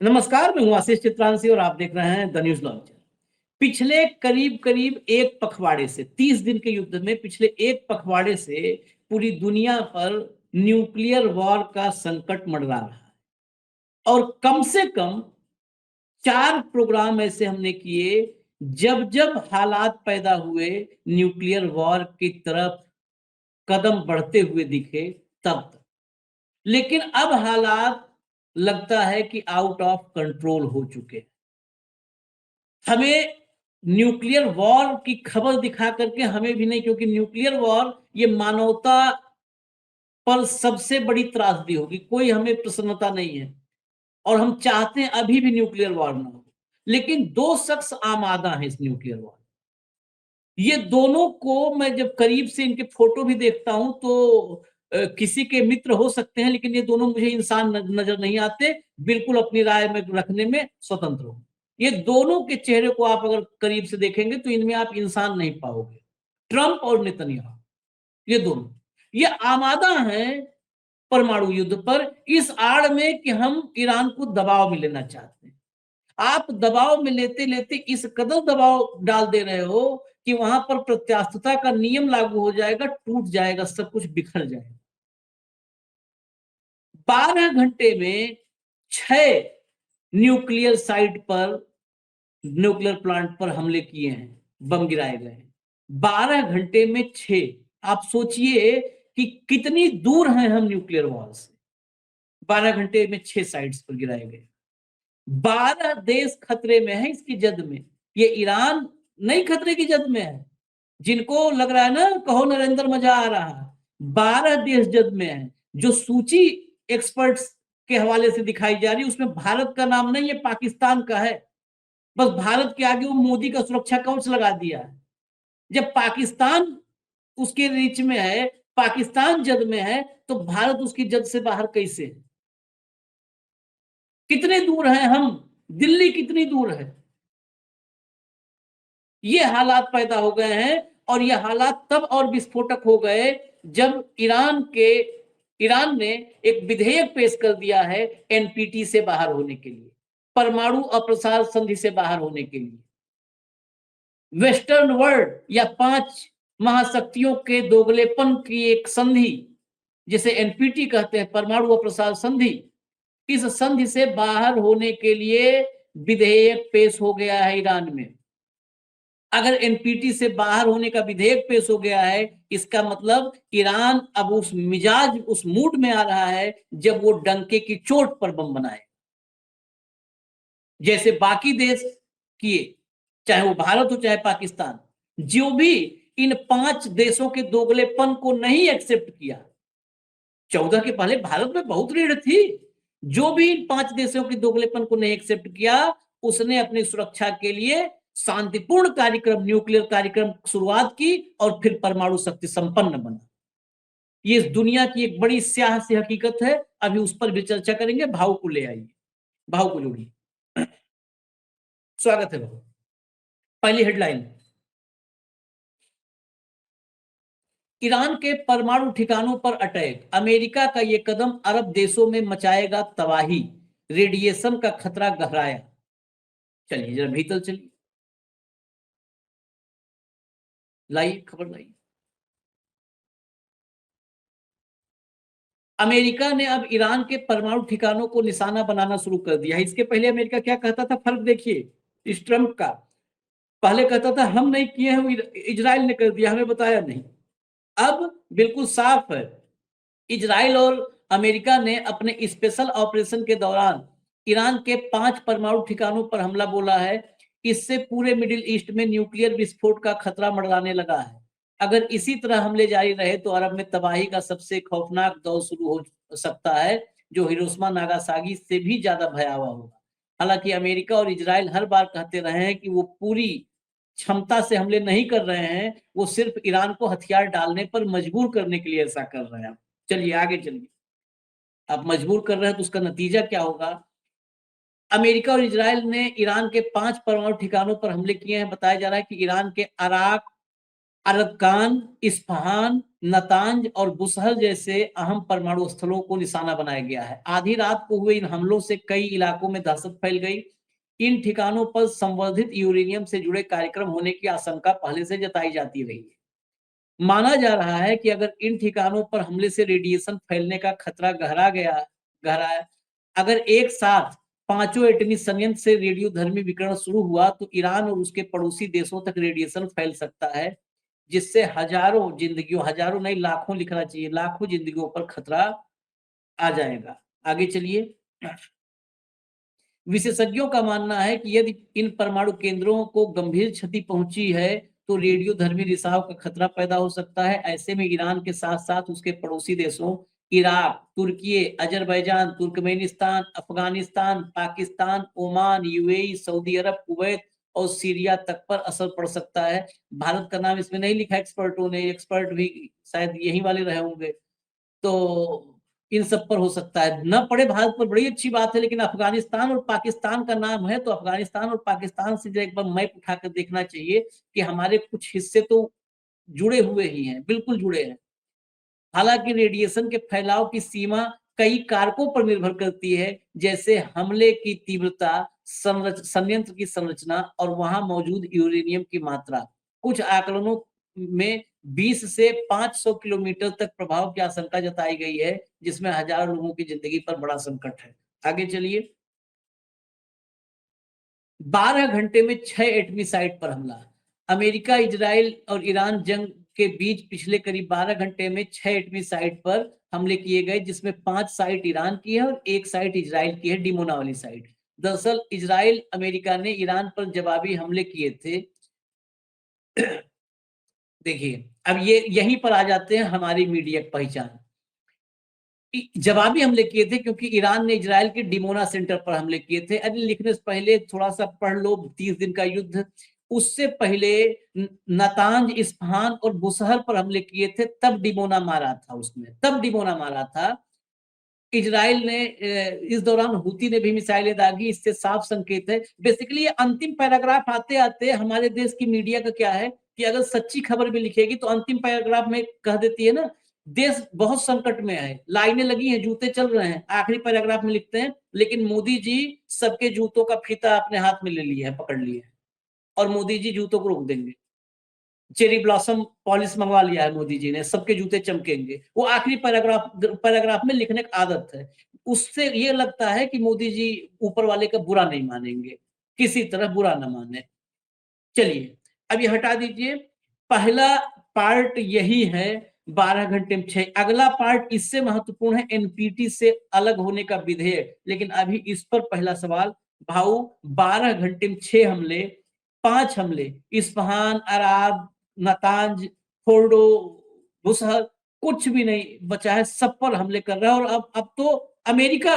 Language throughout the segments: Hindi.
नमस्कार, मैं हूं आशीष चित्रांशी और आप देख रहे हैं द न्यूज लॉन्चर। पिछले करीब करीब एक पखवाड़े से 30 दिन के युद्ध में पिछले एक पखवाड़े से पूरी दुनिया पर न्यूक्लियर वॉर का संकट मंडरा रहा है और कम से कम 4 प्रोग्राम ऐसे हमने किए जब जब हालात पैदा हुए न्यूक्लियर वॉर की तरफ कदम बढ़ते हुए दिखे तब। लेकिन अब हालात लगता है कि आउट ऑफ कंट्रोल हो चुके हैं। हमें न्यूक्लियर वॉर की खबर दिखा करके हमें भी नहीं, क्योंकि न्यूक्लियर वॉर ये मानवता पर सबसे बड़ी त्रासदी होगी। कोई हमें प्रसन्नता नहीं है और हम चाहते हैं अभी भी न्यूक्लियर वॉर ना हो। लेकिन दो शख्स आमादा हैं इस न्यूक्लियर वॉर। ये दोनों को मैं जब करीब से इनके फोटो भी देखता हूं तो किसी के मित्र हो सकते हैं, लेकिन ये दोनों मुझे इंसान नजर नहीं आते। बिल्कुल अपनी राय में रखने में स्वतंत्र हो। ये दोनों के चेहरे को आप अगर करीब से देखेंगे तो इनमें आप इंसान नहीं पाओगे। ट्रंप और नेतन्याहू, ये दोनों ये आमादा हैं परमाणु युद्ध पर, इस आड़ में कि हम ईरान को दबाव में लेना चाहते हैं। आप दबाव में लेते लेते इस कदर दबाव डाल दे रहे हो कि वहां पर प्रत्यास्थता का नियम लागू हो जाएगा, टूट जाएगा, सब कुछ बिखर जाएगा। 12 घंटे में 6 न्यूक्लियर साइट पर, न्यूक्लियर प्लांट पर हमले किए हैं, बम गिराए गए। 12 घंटे में 6। आप सोचिए कि कितनी दूर हैं हम न्यूक्लियर वॉर से। 12 घंटे में 6 साइट्स पर गिराए गए। 12 देश खतरे में है इसकी जद में। ये ईरान नहीं खतरे की जद में है। जिनको लग रहा है ना, कहो नरेंद्र मजा आ रहा है, 12 देश जद में है। जो सूची एक्सपर्ट्स के हवाले से दिखाई जा रही है उसमें भारत का नाम नहीं है, पाकिस्तान का है। बस भारत के आगे वो मोदी का सुरक्षा कवच लगा दिया है। जब पाकिस्तान उसके रीच में है, पाकिस्तान जद में है, तो भारत उसकी जद से बाहर कैसे है? कितने दूर हैं हम? दिल्ली कितनी दूर है? ये हालात पैदा हो गए हैं और ये हालात तब और विस्फोटक हो गए जब ईरान ने एक विधेयक पेश कर दिया है एनपीटी से बाहर होने के लिए, परमाणु अप्रसार संधि से बाहर होने के लिए। वेस्टर्न वर्ल्ड या 5 महाशक्तियों के दोगलेपन की एक संधि, जिसे एनपीटी कहते हैं, परमाणु अप्रसार संधि, इस संधि से बाहर होने के लिए विधेयक पेश हो गया है ईरान में। अगर एनपीटी से बाहर होने का विधेयक पेश हो गया है, इसका मतलब ईरान अब उस मिजाज, उस मूड में आ रहा है जब वो डंके की चोट पर बम बनाए, जैसे बाकी देश किए, चाहे वो भारत हो चाहे पाकिस्तान। जो भी इन 5 देशों के दोगलेपन को नहीं एक्सेप्ट किया, 14 के पहले भारत में बहुत रीढ़ थी, जो भी इन 5 देशों के दोगलेपन को नहीं एक्सेप्ट किया, उसने अपनी सुरक्षा के लिए शांतिपूर्ण कार्यक्रम, न्यूक्लियर कार्यक्रम शुरुआत की और फिर परमाणु शक्ति संपन्न बना। ये इस दुनिया की एक बड़ी स्याह सी हकीकत है। अभी उस पर भी चर्चा करेंगे। भाव को ले आइए, भाव को जोड़िए। स्वागत है भाव। पहली हेडलाइन, ईरान के परमाणु ठिकानों पर अटैक, अमेरिका का यह कदम अरब देशों में मचाएगा तबाही, रेडिएशन का खतरा गहराया। चलिए जरा भीतर चलिए, लाइए खबर लाइए। अमेरिका ने अब ईरान के परमाणु ठिकानों को निशाना बनाना शुरू कर दिया है। इसके पहले अमेरिका क्या कहता था, फर्क देखिए इस ट्रंप का। पहले कहता था हम नहीं किए हैं, इजराइल ने कर दिया, हमें बताया नहीं। अब बिल्कुल साफ है, इजराइल और अमेरिका ने अपने स्पेशल ऑपरेशन के दौरान ईरान के 5 परमाणु ठिकानों पर हमला बोला है। इससे पूरे मिडिल ईस्ट में न्यूक्लियर विस्फोट का खतरा मंडराने लगा है। अगर इसी तरह हमले जारी रहे तो अरब में तबाही का सबसे खौफनाक दौर शुरू हो सकता है, जो हिरोशिमा नागासाकी से भी ज्यादा भयावह होगा। हालांकि अमेरिका और इजराइल हर बार कहते रहे हैं कि वो पूरी क्षमता से हमले नहीं कर रहे हैं, वो सिर्फ ईरान को हथियार डालने पर मजबूर करने के लिए ऐसा कर रहे हैं। चलिए आगे चलिए। आप मजबूर कर रहे हैं तो उसका नतीजा क्या होगा? अमेरिका और इजराइल ने ईरान के 5 परमाणु ठिकानों पर हमले किए हैं। बताया जा रहा है कि ईरान के अराक अरकान, इस्फहान, नतांज और बुसहर जैसे अहम परमाणु स्थलों को निशाना बनाया गया है। आधी रात को हुए इन हमलों से कई इलाकों में दहशत फैल गई। इन ठिकानों पर संवर्धित यूरेनियम से जुड़े कार्यक्रम होने की आशंका पहले से जताई जाती रही है। माना जा रहा है कि अगर इन ठिकानों पर हमले से रेडिएशन फैलने का खतरा गहरा है, अगर एक साथ पांचों एटमी संयंत्र से रेडियोधर्मी विकिरण शुरू हुआ तो ईरान और उसके पड़ोसी देशों तक रेडिएशन फैल सकता है, जिससे हजारों जिंदगियों, हजारों नहीं लाखों लिखना चाहिए, लाखों जिंदगियों पर खतरा आ जाएगा। आगे चलिए। विशेषज्ञों का मानना है कि यदि इन परमाणु केंद्रों को गंभीर क्षति पहुंची है तो रेडियोधर्मी रिसाव का खतरा पैदा हो सकता है। ऐसे में ईरान के साथ साथ उसके पड़ोसी देशों Iraq, Turkey, Azerbaijan, Turkmenistan, Afghanistan, Pakistan, Oman, UAE, Saudi Arabia, Kuwait और सीरिया तक पर असर पड़ सकता है। भारत का नाम इसमें नहीं लिखा एक्सपर्टों ने, एक्सपर्ट भी शायद यही वाले रहे होंगे, तो इन सब पर हो सकता है। न पड़े भारत पर बड़ी अच्छी बात है, लेकिन अफगानिस्तान और पाकिस्तान का नाम है तो अफगानिस्तान और पाकिस्तान से एक बार मैप उठाकर देखना चाहिए कि हमारे कुछ हिस्से तो जुड़े हुए ही हैं, बिल्कुल जुड़े हैं। हालांकि रेडिएशन के फैलाव की सीमा कई कारकों पर निर्भर करती है, जैसे हमले की तीव्रता, संयंत्र की संरचना और वहां मौजूद यूरेनियम की मात्रा। कुछ आकलनों में 20 से 500 किलोमीटर तक प्रभाव की आशंका जताई गई है, जिसमें हजारों लोगों की जिंदगी पर बड़ा संकट है। आगे चलिए। 12 घंटे में 6 एटमी साइट पर हमला। अमेरिका, इजराइल और ईरान जंग के बीच पिछले करीब 12 घंटे में 6 एटमी साइट पर हमले किए गए, जिसमें 5 साइट ईरान की है और 1 साइट इजराइल की है, डिमोना वाली साइट। दरअसल इजराइल, अमेरिका ने ईरान पर जवाबी हमले किए थे। देखिए, अब ये यहीं पर आ जाते हैं हमारी मीडिया की पहचान। जवाबी हमले किए थे क्योंकि ईरान ने इजराइल के डिमोना सेंटर पर हमले किए थे। अरे लिखने से पहले थोड़ा सा पढ़ लो, 30 दिन का युद्ध। उससे पहले नतांज, इस्फहान और बुसहर पर हमले किए थे, तब डिमोना मारा था उसने, तब डिमोना मारा था। इजराइल ने इस दौरान हुती ने भी मिसाइलें दागी, इससे साफ संकेत है। बेसिकली ये अंतिम पैराग्राफ आते आते हमारे देश की मीडिया का क्या है कि अगर सच्ची खबर भी लिखेगी तो अंतिम पैराग्राफ में कह देती है ना, देश बहुत संकट में है, लाइनें लगी हैं, जूते चल रहे हैं, आखिरी पैराग्राफ में लिखते हैं लेकिन मोदी जी सबके जूतों का फीता अपने हाथ में ले लिए है, पकड़ लिए है, और मोदी जी जूतों को रोक देंगे। चेरी ब्लॉसम पॉलिश मंगवा लिया है मोदी जी ने, सबके जूते चमकेंगे। वो आखिरी पैराग्राफ में लिखने की आदत है। उससे ये लगता है कि मोदी जी ऊपर वाले का बुरा नहीं मानेंगे, किसी तरह बुरा ना माने। चलिए, अब ये हटा दीजिए। पहला पार्ट यही है, 12 घंटे में 6। अगला पार्ट इससे महत्वपूर्ण है, एनपीटी से अलग होने का विधेयक। लेकिन अभी इस पर पहला सवाल, भाऊ 12 घंटे में 6 हमले, 5 हमले, इस्फहान, अराब, नतांज, फोर्डो, बुसहर, कुछ भी नहीं बचा है, सब पर हमले कर रहा है। और अब तो अमेरिका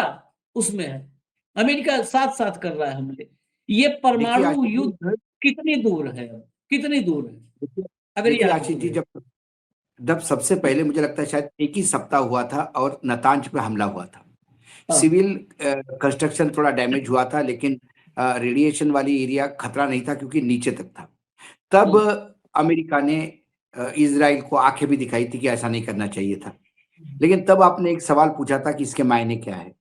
उसमें है, अमेरिका साथ साथ कर रहा है हमले। ये देखिए परमाणु आशीष जी, युद्ध कितनी दूर है, कितनी दूर है, देखिए अगर ये देखिए आगे आशीष जी, बढ़े। जब जब सबसे पहले मुझे लगता है शायद एक ही सप्ताह हुआ था और नतांज पे हमला हुआ था। हाँ, सिविल कंस्ट्रक्शन थोड़ा डैमेज हुआ था, लेकिन रेडिएशन वाली एरिया खतरा नहीं था क्योंकि नीचे तक था। तब अमेरिका ने इजराइल को आंखें भी दिखाई थी कि ऐसा नहीं करना चाहिए था। लेकिन तब आपने एक सवाल पूछा था कि इसके मायने क्या है।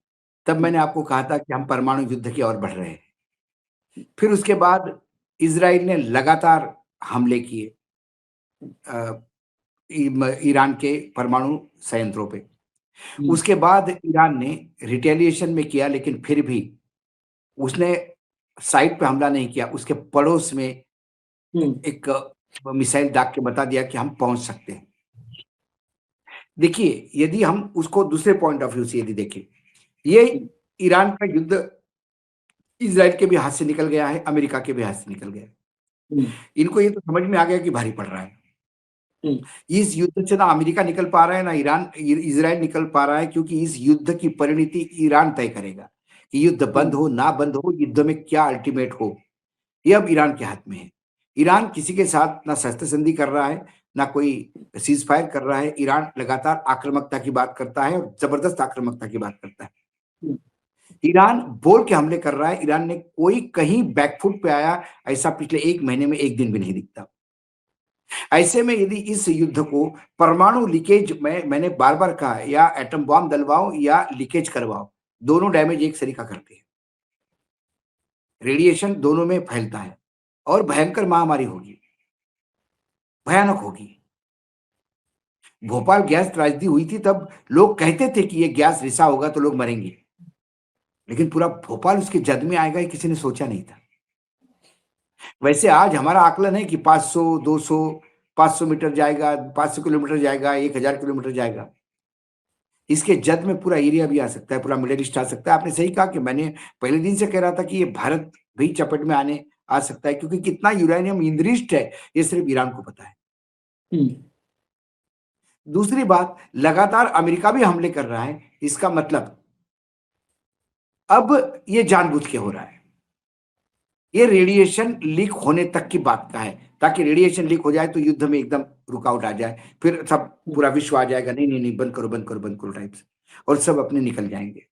तब मैंने आपको कहा था कि हम परमाणु युद्ध की ओर बढ़ रहे हैं। फिर उसके बाद इजराइल ने लगातार हमले किए ईरान के परमाणु संयंत्रों पे। उसके बाद ईरान ने रिटेलिएशन में किया, लेकिन फिर भी उसने साइट पे हमला नहीं किया। उसके पड़ोस में एक मिसाइल दाग के बता दिया कि हम पहुंच सकते हैं। देखिए, यदि हम उसको दूसरे पॉइंट ऑफ व्यू से यदि देखें, ये ईरान का युद्ध इजराइल के भी हाथ से निकल गया है, अमेरिका के भी हाथ से निकल गया है। इनको ये तो समझ में आ गया कि भारी पड़ रहा है। इस युद्ध से ना अमेरिका निकल पा रहा है ना इजराइल निकल पा रहा है, क्योंकि इस युद्ध की परिणति ईरान तय करेगा कि युद्ध बंद हो ना बंद हो, युद्ध में क्या अल्टीमेट हो, ये अब ईरान के हाथ में है। ईरान किसी के साथ ना शस्त्र संधि कर रहा है, ना कोई सीज फायर कर रहा है। ईरान लगातार आक्रामकता की बात करता है और जबरदस्त आक्रामकता की बात करता है। ईरान बोल के हमले कर रहा है। ईरान ने कोई कहीं बैकफुट पे आया ऐसा पिछले 1 महीने में एक दिन भी नहीं दिखता। ऐसे में यदि इस युद्ध को परमाणु लीकेज में, मैंने बार बार कहा, या एटम बॉम्ब डलवाओ या लीकेज करवाओ, दोनों डैमेज एक सरीका करते हैं। रेडिएशन दोनों में फैलता है और भयंकर महामारी होगी, भयानक होगी। भोपाल गैस त्रासदी हुई थी तब लोग कहते थे कि ये गैस रिसा होगा तो लोग मरेंगे, लेकिन पूरा भोपाल उसके जद में आएगा ये किसी ने सोचा नहीं था। वैसे आज हमारा आकलन है कि 500, 200, 500 मीटर जाएगा, 500 किलोमीटर जाएगा, 1000 किलोमीटर जाएगा। इसके जद में पूरा एरिया भी आ सकता है, पूरा मिडिल ईस्ट आ सकता है। आपने सही कहा कि मैंने पहले दिन से कह रहा था कि ये भारत भी चपेट में आ सकता है, क्योंकि कितना यूरेनियम इंद्रिष्ट है ये सिर्फ ईरान को पता है। दूसरी बात, लगातार अमेरिका भी हमले कर रहा है, इसका मतलब अब ये जानबूझ के हो रहा है। ये रेडिएशन लीक होने तक की बात का है, ताकि रेडिएशन लीक हो जाए तो युद्ध में एकदम रुकावट आ जाए, फिर सब पूरा विश्व आ जाएगा, नहीं नहीं नहीं, बंद करो बंद करो बंद करो टाइप से, और सब अपने निकल जाएंगे।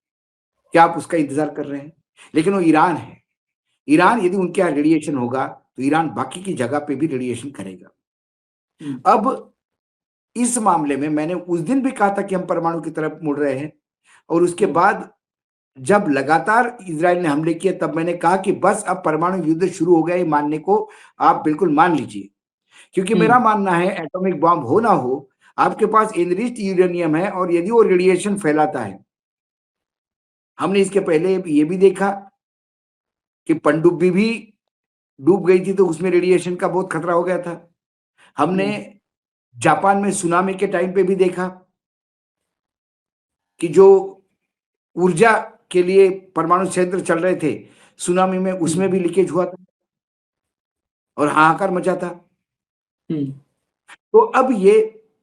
क्या आप उसका इंतजार कर रहे हैं? लेकिन वो ईरान है। ईरान, यदि उनके यहाँ रेडिएशन होगा तो ईरान बाकी की जगह पे भी रेडिएशन करेगा। अब इस मामले में मैंने उस दिन भी कहा था कि हम परमाणु की तरफ मुड़ रहे हैं, और उसके बाद जब लगातार इजराइल ने हमले किए तब मैंने कहा कि बस अब परमाणु युद्ध शुरू हो गया, ये मानने को आप बिल्कुल मान लीजिए। क्योंकि मेरा मानना है एटॉमिक बॉम्ब हो ना हो, आपके पास एनरिच्ड यूरेनियम है, और यदि वो रेडिएशन फैलाता है, हमने इसके पहले ये भी देखा कि पनडुब्बी भी डूब गई थी तो उसमें रेडिएशन का बहुत खतरा हो गया था। हमने जापान में सुनामी के टाइम पे भी देखा कि जो ऊर्जा के लिए परमाणु संयंत्र चल रहे थे, सुनामी में उसमें भी लीकेज हुआ था और हाहाकार मचा था। तो अब ये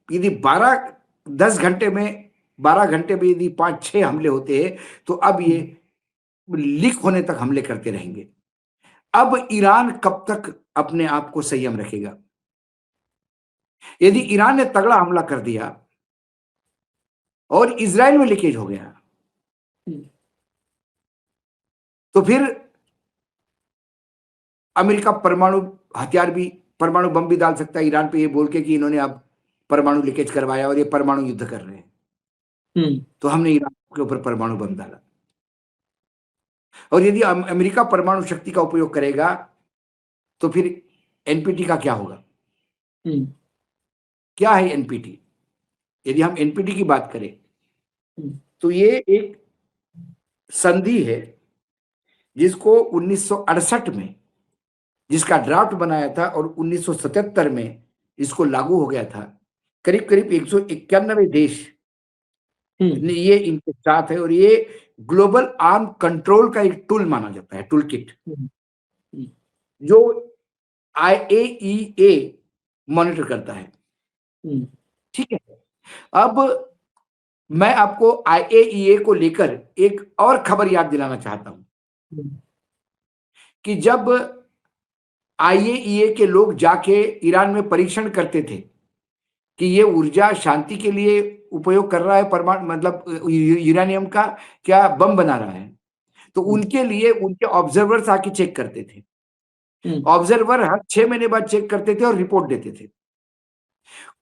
यदि 10 घंटे में 12 घंटे में यदि 5-6 हमले होते हैं तो अब ये लीक होने तक हमले करते रहेंगे। अब ईरान कब तक अपने आप को संयम रखेगा? यदि ईरान ने तगड़ा हमला कर दिया और इजराइल में लीकेज हो गया तो फिर अमेरिका परमाणु हथियार भी, परमाणु बम भी डाल सकता है ईरान पे, ये बोल के कि इन्होंने अब परमाणु लीकेज करवाया और ये परमाणु युद्ध कर रहे हैं। तो हमने ईरान के ऊपर परमाणु बम डाला, और यदि अमेरिका परमाणु शक्ति का उपयोग करेगा तो फिर एनपीटी का क्या होगा? क्या है एनपीटी? यदि हम एनपीटी की बात करें तो ये एक संधि है जिसको 1968 में जिसका ड्राफ्ट बनाया था और 1977 में इसको लागू हो गया था। करीब करीब 191 देश ने ये इनके साथ है, और ये ग्लोबल आर्म कंट्रोल का एक टूल माना जाता है, टूल किट, जो IAEA मॉनिटर करता है। ठीक है, अब मैं आपको IAEA को लेकर एक और खबर याद दिलाना चाहता हूं कि जब IAEA के लोग जाके ईरान में परीक्षण करते थे कि ये ऊर्जा शांति के लिए उपयोग कर रहा है, परमाणु मतलब यूरेनियम का क्या बम बना रहा है, तो उनके लिए उनके ऑब्जर्वर्स आके चेक करते थे। ऑब्जर्वर हर 6 महीने बाद चेक करते थे और रिपोर्ट देते थे।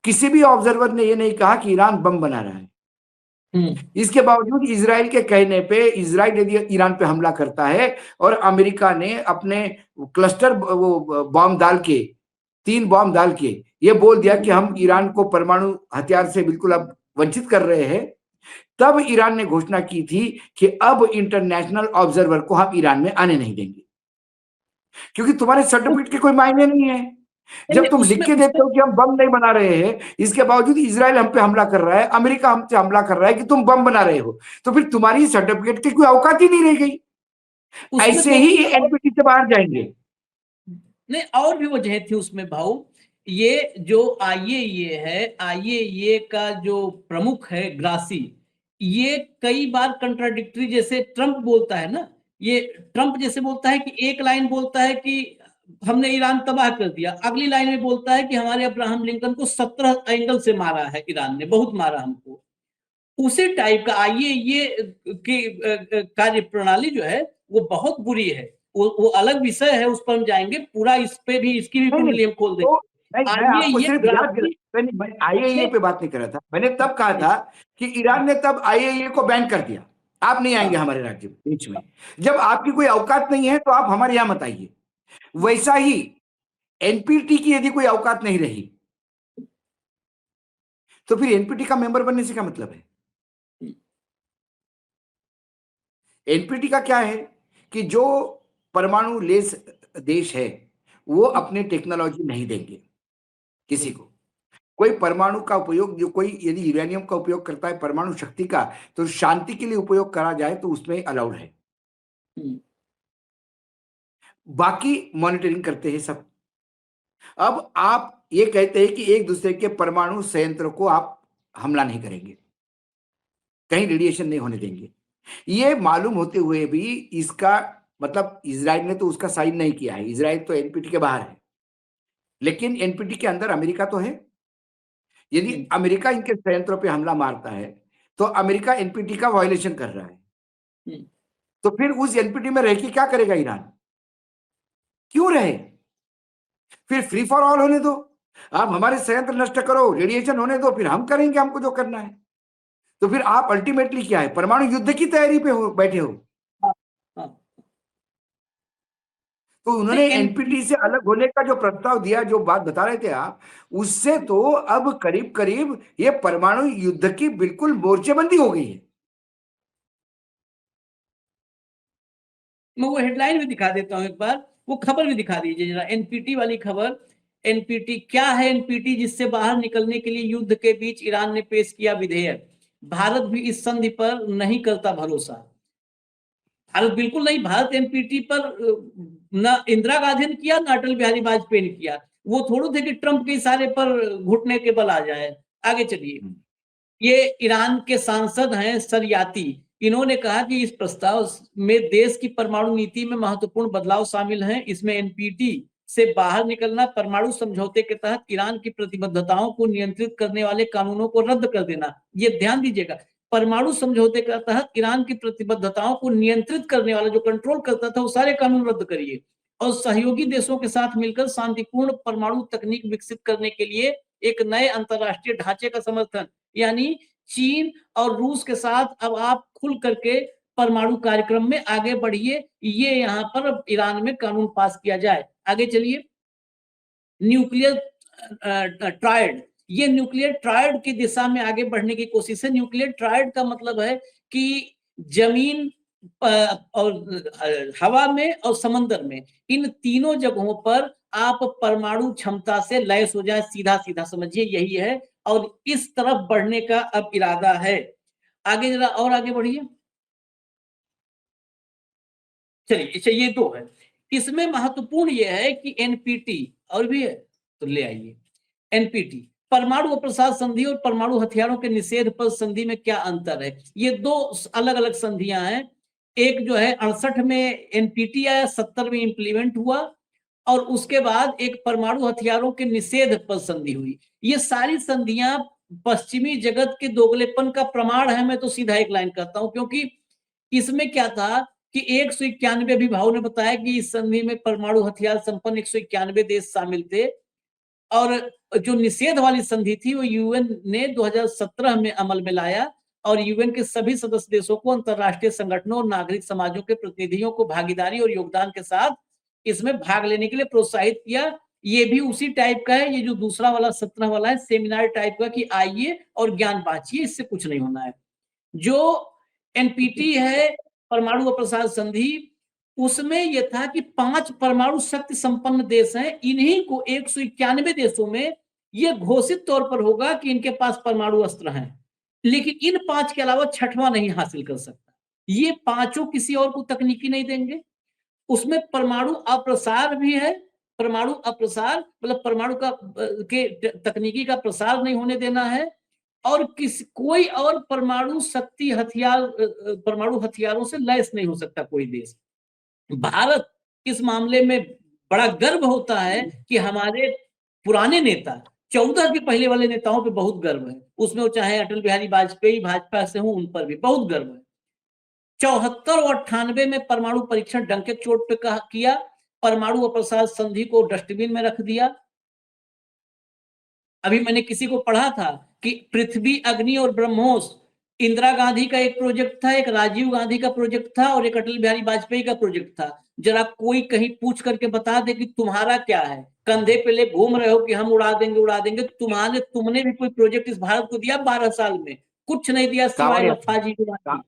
किसी भी ऑब्जर्वर ने ये नहीं कहा कि ईरान बम बना रहा है। इसके बावजूद इजराइल के कहने पे, इजराइल यदि ईरान पे हमला करता है और अमेरिका ने अपने क्लस्टर वो बॉम्ब डाल के, 3 बॉम्ब डाल के ये बोल दिया कि हम ईरान को परमाणु हथियार से बिल्कुल अब वंचित कर रहे हैं, तब ईरान ने घोषणा की थी कि अब इंटरनेशनल ऑब्जर्वर को हम ईरान में आने नहीं देंगे, क्योंकि तुम्हारे सर्टिफिकेट के कोई मायने नहीं है। जब तुम लिख के देते हो कि हम बम नहीं बना रहे हैं, इसके बावजूद इजराइल हम पे हमला कर रहा है, अमेरिका हम पे हमला कर रहा है कि तुम बम बना रहे हो, तो फिर तुम्हारी सर्टिफिकेट की कोई औकात ही नहीं रह गई। ऐसे ही एनपीटी से बाहर जाएंगे। नहीं, और भी वजह थी उसमें भाऊ। ये जो IAEA है, IAEA का जो प्रमुख है ग्रासी, ये कई बार कंट्राडिक्टरी, जैसे ट्रंप बोलता है ना, ये ट्रंप जैसे बोलता है कि एक लाइन बोलता है कि हमने ईरान तबाह कर दिया, अगली लाइन में बोलता है कि हमारे अब्राहम लिंकन को 17 एंगल से मारा है ईरान ने, बहुत मारा हमको। उसी टाइप का IAEA की कार्य प्रणाली जो है वो बहुत बुरी है। वो अलग विषय है, उस पर हम जाएंगे, पूरा इस पे भी, इसकी भी कुंडली हम खोल देंगे। नहीं, मैं आइए आपको ये सिर्फ याद दिला, मैं आईएईए पे बात नहीं कर रहा था। मैंने तब कहा था कि ईरान ने तब आईएईए को बैन कर दिया, आप नहीं आएंगे हमारे राज्य में बीच में। जब आपकी कोई औकात नहीं है तो आप हमारे यहाँ मत आइए। वैसा ही एनपीटी की यदि कोई औकात नहीं रही तो फिर एनपीटी का मेंबर बनने से क्या मतलब है? एनपीटी का क्या है कि जो परमाणु लेस देश है वो अपने टेक्नोलॉजी नहीं देंगे किसी को। कोई परमाणु का उपयोग, जो कोई यदि यूरेनियम का उपयोग करता है परमाणु शक्ति का, तो शांति के लिए उपयोग करा जाए तो उसमें अलाउड है। बाकी मॉनिटरिंग करते हैं सब। अब आप ये कहते हैं कि एक दूसरे के परमाणु संयंत्र को आप हमला नहीं करेंगे, कहीं रेडिएशन नहीं होने देंगे। ये मालूम होते हुए भी इसका मतलब इजराइल ने तो उसका साइन नहीं किया है। इजराइल तो एनपीटी के बाहर है, लेकिन एनपीटी के अंदर अमेरिका तो है। यदि अमेरिका इनके संयंत्रों पे हमला मारता है तो अमेरिका एनपीटी का वायलेशन कर रहा है। तो फिर उस एनपीटी में रह के क्या करेगा ईरान? क्यों रहे? फिर फ्री फॉर ऑल होने दो, आप हमारे संयंत्र नष्ट करो, रेडिएशन होने दो, फिर हम करेंगे हमको जो करना है। तो फिर आप अल्टीमेटली क्या है, परमाणु युद्ध की तैयारी पे हो बैठे हो। तो उन्होंने एनपीटी से अलग होने का जो प्रस्ताव दिया, जो बात बता रहे थे आप, उससे तो अब करीब करीब ये परमाणु युद्ध की बिल्कुल मोर्चेबंदी हो गई है। मैं वो हेडलाइन भी दिखा देता हूं एक बार, वो खबर भी दिखा दीजिए जरा, एनपीटी वाली खबर। एनपीटी क्या है? एनपीटी जिससे बाहर निकलने के लिए युद्ध के बीच ईरान ने पेश किया विधेयक। भारत भी इस संधि पर नहीं करता भरोसा। भारत बिल्कुल नहीं। भारत एनपीटी पर न इंदिरा गांधी ने किया, न अटल बिहारी वाजपेयी ने किया। वो थोड़े थे कि ट्रंप के इशारे पर घुटने के बल आ जाए। आगे चलिए। ये ईरान के सांसद हैं सरयाती। इन्होंने कहा कि इस प्रस्ताव में देश की परमाणु नीति में महत्वपूर्ण बदलाव शामिल हैं। इसमें एनपीटी से बाहर निकलना, परमाणु समझौते के तहत ईरान की प्रतिबद्धताओं को नियंत्रित करने वाले कानूनों को रद्द कर देना। ये ध्यान दीजिएगा, परमाणु समझौते के तहत ईरान की प्रतिबद्धताओं को नियंत्रित करने वाला, जो कंट्रोल करता था, वो सारे कानून रद्द करिए। और सहयोगी देशों के साथ मिलकर शांतिपूर्ण परमाणु तकनीक विकसित करने के लिए एक नए अंतरराष्ट्रीय ढांचे का समर्थन। यानी चीन और रूस के साथ अब आप खुल करके परमाणु कार्यक्रम में आगे बढ़िए, ये यहां पर ईरान में कानून पास किया जाए। आगे चलिए। न्यूक्लियर ट्रायड, ये न्यूक्लियर ट्रायड की दिशा में आगे बढ़ने की कोशिश है। न्यूक्लियर ट्रायड का मतलब है कि जमीन और हवा में और समंदर में, इन तीनों जगहों पर आप परमाणु क्षमता से लैस हो जाए। सीधा सीधा समझिए यही है, और इस तरफ बढ़ने का अब इरादा है। आगे जरा और आगे बढ़िए। चलिए, ये दो है। इसमें महत्वपूर्ण यह है कि एनपीटी, और भी है तो ले आइए। एनपीटी, परमाणु अप्रसार संधि और परमाणु हथियारों के निषेध पर संधि में क्या अंतर है? ये दो अलग अलग संधियां हैं। एक जो है 68 में एनपीटी आया, 70 में इंप्लीमेंट हुआ, और उसके बाद एक परमाणु हथियारों के निषेध पर संधि हुई। ये सारी संधियां पश्चिमी जगत के दोगलेपन का प्रमाण है। मैं तो सीधा एक लाइन कहता हूं, क्योंकि इसमें क्या था कि 191, अभी भाव ने बताया कि इस संधि में परमाणु हथियार संपन्न 191 देश शामिल थे। और जो निषेध वाली संधि थी वो यूएन ने 2017 में अमल में लाया, और यूएन के सभी सदस्य देशों को, अंतरराष्ट्रीय संगठनों और नागरिक समाजों के प्रतिनिधियों को भागीदारी और योगदान के साथ इसमें भाग लेने के लिए प्रोत्साहित किया। ये भी उसी टाइप का है, ये जो दूसरा वाला 17 वाला है, सेमिनार टाइप का, कि आइए और ज्ञान बांटिए, इससे कुछ नहीं होना है। जो एनपीटी है, परमाणु अप्रसार संधि, उसमें यह था कि 5 परमाणु शक्ति संपन्न देश हैं, इन्हीं को 191 देशों में यह घोषित तौर पर होगा कि इनके पास परमाणु अस्त्र हैं, लेकिन इन 5 के अलावा छठवां नहीं हासिल कर सकता। ये पांचों किसी और को तकनीकी नहीं देंगे। उसमें परमाणु अप्रसार भी है। परमाणु अप्रसार मतलब परमाणु का के तकनीकी का प्रसार नहीं होने देना है, और कोई और परमाणु शक्ति हथियार, परमाणु हथियारों से लैस नहीं हो सकता कोई देश। भारत इस मामले में बड़ा गर्व होता है कि हमारे पुराने नेता, 14 के पहले वाले नेताओं पे बहुत गर्व है। उसमें वो चाहे अटल बिहारी वाजपेयी भाजपा से हो, उन पर भी बहुत गर्व है। 74 और 98 में परमाणु परीक्षण डंके चोट पे किया, परमाणु अप्रसार संधि को डस्टबिन में रख दिया। अभी मैंने किसी को पढ़ा था कि पृथ्वी, अग्नि और ब्रह्मोस इंदिरा गांधी का एक प्रोजेक्ट था, एक राजीव गांधी का प्रोजेक्ट था और एक अटल बिहारी वाजपेयी का प्रोजेक्ट था। जरा कोई कहीं पूछ करके बता दे कि तुम्हारा क्या है, कंधे पे ले घूम रहे हो कि हम उड़ा देंगे। तुमने भी कोई प्रोजेक्ट इस भारत को दिया 12 साल में? कुछ नहीं दिया कावड़ सिवाय यात्रा, लफाजी उड़ानी।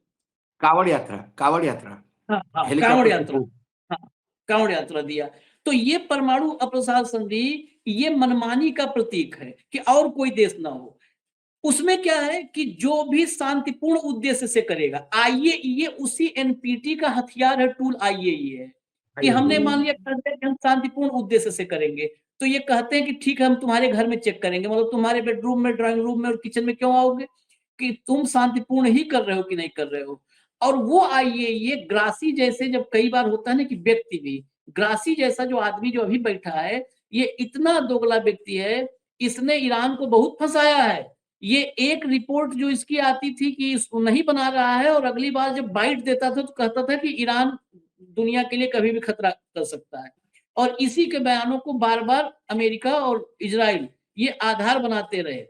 कावड़ यात्रा, कावड़ यात्रा, हाँ हाँ, कांवड़ हेलीकॉप्टर से यात्रा। कूद। हाँ, कांवड़ यात्रा दिया। तो ये परमाणु अप्रसार संधि ये मनमानी का प्रतीक है कि और कोई देश ना हो। उसमें क्या है कि जो भी शांतिपूर्ण उद्देश्य से करेगा, आईएईए उसी एनपीटी का हथियार है, टूल आईएईए है कि हमने मान लिया कर दिया कि हम शांतिपूर्ण उद्देश्य से करेंगे, तो ये कहते हैं कि ठीक है हम तुम्हारे घर में चेक करेंगे, मतलब तुम्हारे बेडरूम में, ड्राइंग रूम में और किचन में क्यों आओगे कि तुम शांतिपूर्ण ही कर रहे हो कि नहीं कर रहे हो। और वो आईएईए ग्रासी जैसे, जब कई बार होता है ना कि व्यक्ति भी, ग्रासी जैसा जो आदमी जो अभी बैठा है, ये इतना दोगला व्यक्ति है, इसने ईरान को बहुत फंसाया है। ये एक रिपोर्ट जो इसकी आती थी कि इसको नहीं बना रहा है, और अगली बार जब बाइट देता था तो कहता था कि ईरान दुनिया के लिए कभी भी खतरा कर सकता है। और इसी के बयानों को बार बार अमेरिका और इजराइल ये आधार बनाते रहे।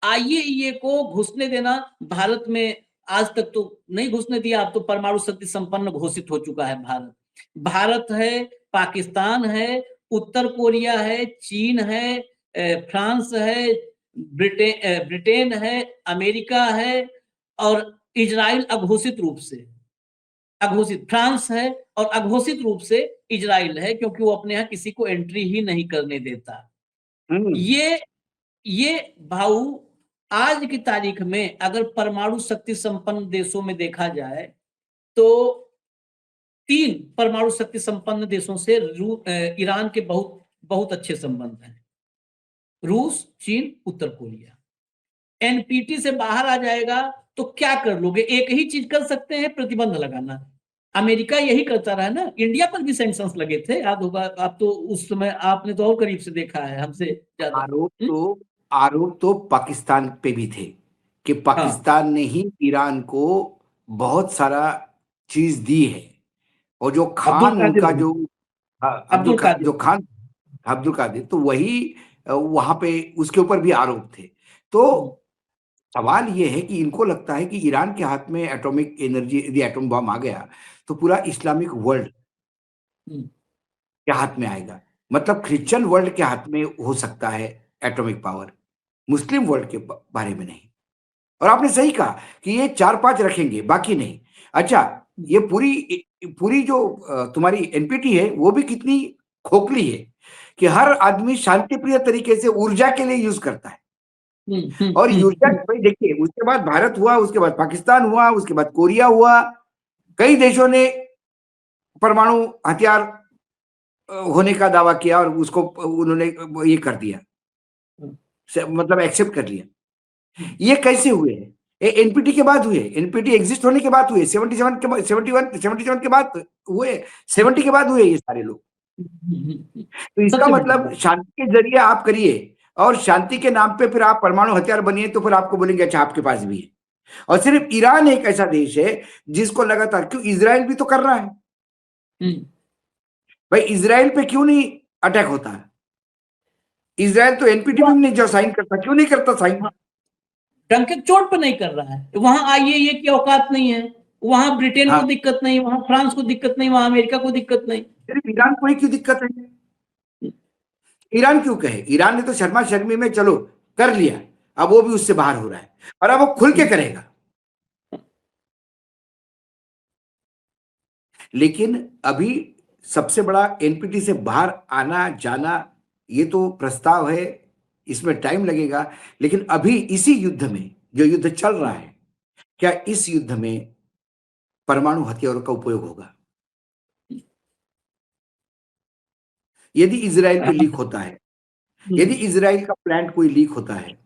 आईएईए को घुसने देना भारत में आज तक तो नहीं घुसने दिया, अब तो परमाणु शक्ति संपन्न घोषित हो चुका है भारत। भारत है, पाकिस्तान है, उत्तर कोरिया है, चीन है, फ्रांस है, ब्रिटेन है, अमेरिका है और इजराइल अघोषित रूप से, अघोषित फ्रांस है और अघोषित रूप से इजराइल है, क्योंकि वो अपने यहाँ किसी को एंट्री ही नहीं करने देता। ये भाऊ आज की तारीख में अगर परमाणु शक्ति संपन्न देशों में देखा जाए तो 3 परमाणु शक्ति संपन्न देशों से ईरान के बहुत बहुत अच्छे संबंध हैं, रूस, चीन, उत्तर कोरिया। एनपीटी से बाहर आ जाएगा तो क्या कर लोगे? एक ही चीज कर सकते हैं, प्रतिबंध लगाना। अमेरिका यही करता रहा ना, इंडिया पर भी सैंक्शंस लगे थे, याद होगा आप तो, उस समय आपने तो और करीब से देखा है हमसे ज्यादा। आरोप तो पाकिस्तान पे भी थे कि हाँ, पाकिस्तान ने ही ईरान को बहुत सारा चीज दी है। और जो अब्दुल खान कादिर उनका भी, जो अब्दुल जो कादिर। खान, अब्दुल कादिर, तो वही वहां पे उसके ऊपर भी आरोप थे। तो सवाल ये है कि इनको लगता है कि ईरान के हाथ में एटॉमिक एनर्जी, यदि एटॉम बम आ गया तो पूरा इस्लामिक वर्ल्ड के हाथ में आएगा। मतलब क्रिश्चियन वर्ल्ड के हाथ में हो सकता है एटॉमिक पावर, मुस्लिम वर्ल्ड के बारे में नहीं। और आपने सही कहा कि ये 4-5 रखेंगे, बाकी नहीं। अच्छा, ये पूरी पूरी जो तुम्हारी एनपीटी है वो भी कितनी खोखली है कि हर आदमी शांति प्रिय तरीके से ऊर्जा के लिए यूज करता है। और ऊर्जा भाई देखिए, उसके बाद भारत हुआ, उसके बाद पाकिस्तान हुआ, उसके बाद कोरिया हुआ, कई देशों ने परमाणु हथियार होने का दावा किया और उसको उन्होंने ये कर दिया, मतलब एक्सेप्ट कर लिया। ये कैसे हुए? एनपीटी के बाद हुए, एनपीटी एग्जिस्ट होने के बाद हुए, 77 के बाद, 77 के बाद हुए, 70 के बाद हुए ये सारे लोग। तो इसका मतलब शांति के जरिए आप करिए और शांति के नाम पे फिर आप परमाणु हथियार बनिए, तो फिर आपको बोलेंगे अच्छा आपके पास भी है। और सिर्फ ईरान एक ऐसा देश है जिसको लगातार, क्यों इजराइल भी तो कर रहा है भाई, इजराइल पे क्यों नहीं अटैक होता है? इजराइल तो एनपीटी में नहीं जो साइन करता, क्यों नहीं करता साइन? डंके चोट पर नहीं कर रहा है, वहां आईएईए की औकात नहीं है, वहां ब्रिटेन को दिक्कत नहीं, वहां फ्रांस को दिक्कत नहीं, वहां अमेरिका को दिक्कत नहीं, सिर्फ ईरान को ही क्यों दिक्कत है? ईरान क्यों कहे? ईरान ने तो शर्मा शर्मी में चलो कर लिया, अब वो भी उससे बाहर हो रहा है और अब वो खुल के करेगा। लेकिन अभी सबसे बड़ा एनपीटी से बाहर आना जाना, ये तो प्रस्ताव है, इसमें टाइम लगेगा। लेकिन अभी इसी युद्ध में, जो युद्ध चल रहा है, क्या इस युद्ध में परमाणु हथियारों का उपयोग होगा? यदि इजराइल पे लीक होता है, यदि इजराइल का प्लांट कोई लीक होता है,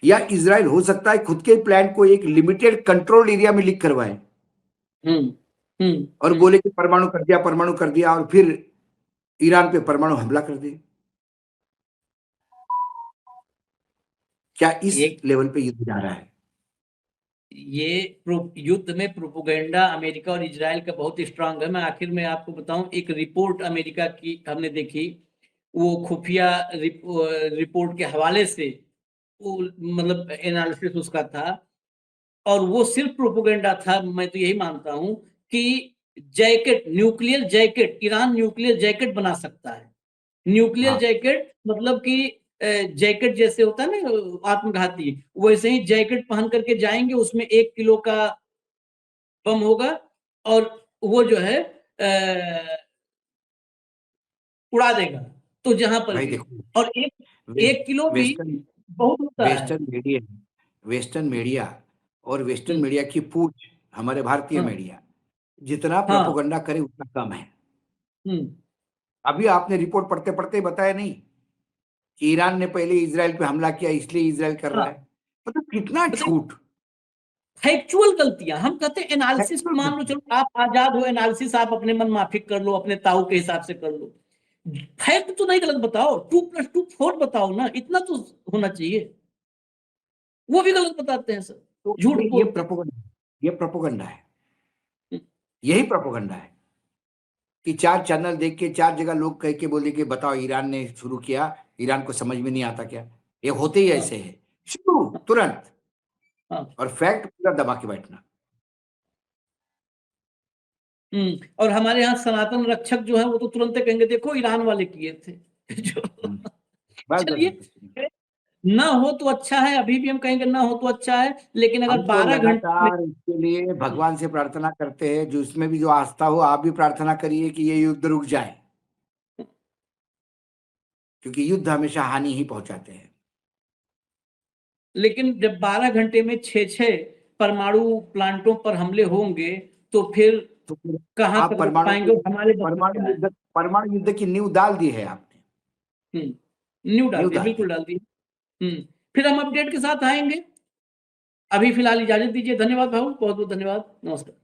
या इजराइल हो सकता है खुद के प्लांट को एक लिमिटेड कंट्रोल एरिया में लीक करवाए और बोले कि परमाणु कर दिया, परमाणु कर दिया, और फिर ईरान पे परमाणु हमला कर दे। क्या इस लेवल पे युद्ध जा रहा है? ये युद्ध में प्रोपोगेंडा अमेरिका और इजराइल का बहुत स्ट्रांग है। मैं आखिर में आपको बताऊं, एक रिपोर्ट अमेरिका की हमने देखी, वो खुफिया रिपोर्ट के हवाले से वो मतलब एनालिसिस उसका था, और वो सिर्फ प्रोपेगेंडा था। मैं तो यही मानता हूं कि nuclear jacket, Iran nuclear jacket बना सकता है। न्यूक्लियर हाँ जैकेट मतलब कि जैकेट जैसे होता है ना आत्मघाती, वैसे ही जैकेट पहन करके जाएंगे, उसमें 1 किलो का बम होगा, और वो जो है उड़ा देगा तो जहां पर भाई भी। देखो, और एक वेस्ट 1 किलो भी वेस्टर्न बहुत होता है। वेस्टर्न मीडिया वेस्टर्न मीडिया और वेस्टर्न हम्म, मीडिया की पूछ हमारे भारतीय हाँ मीडिया जितना हाँ। प्रोपोगंडा करे उतना कम है। हम्म, अभी आपने रिपोर्ट पढ़ते पढ़ते बताया नहीं कि ईरान ने पहले इजराइल पे हमला किया इसलिए इजराइल कर रहा हाँ, है। मतलब कितना मतलब झूठ। फैक्चुअल गलतियां हम कहते हैं। एनालिसिस मान लो, चलो आप आजाद हो, एनालिसिस आप अपने मन माफिक कर लो, अपने ताऊ के हिसाब से कर लो। फैक्ट तो नहीं गलत बताओ, 2+2 4 बताओ ना, इतना तो होना चाहिए। वो भी गलत बताते हैं सर, तो झूठ ये बोलते हैं। प्रोपोगंडा ये प्रोपोगंडा है। हम्म, यही प्रोपोगंडा है कि 4 चैनल देख के 4 जगह लोग कह के बोले कि बताओ ईरान ने शुरू किया, ईरान को समझ में नहीं आता क्या। ये होते ही हाँ ऐसे है, शुरू तुरंत, हाँ। और फैक्ट पूरा दबा के बैठना। और हमारे यहाँ सनातन रक्षक जो है वो तो तुरंत कहेंगे देखो ईरान वाले किए थे। जो हम्म, बस बस चलिए, बस, बस। ना हो तो अच्छा है, अभी भी हम कहेंगे ना हो तो अच्छा है, लेकिन अगर हम तो 12 घंटे में। लगातार इसके लिए भगवान से प्रार्थना करते हैं, जो इसमें भी जो आस्था हो आप भी प्रार्थना करिए कि ये युद्ध रुक जाए, क्योंकि युद्ध हमेशा हानि ही पहुंचाते हैं। लेकिन जब 12 घंटे में 6-6 परमाणु प्लांटों पर हमले होंगे, तो फिर तो फिर कहां आप तक रुक पाएंगे और हमारे बस में क्या है। परमाणु युद्ध की नींव डाल दी है आपने। न्यू डाल नींव दिया, डाल दी। बिल्कुल डाल दिया। फिर हम अपडेट के साथ आएंगे। अभी फिलहाल इजाजत दीजिए। धन्यवाद भाऊ, बहुत बहुत धन्यवाद, नमस्कार।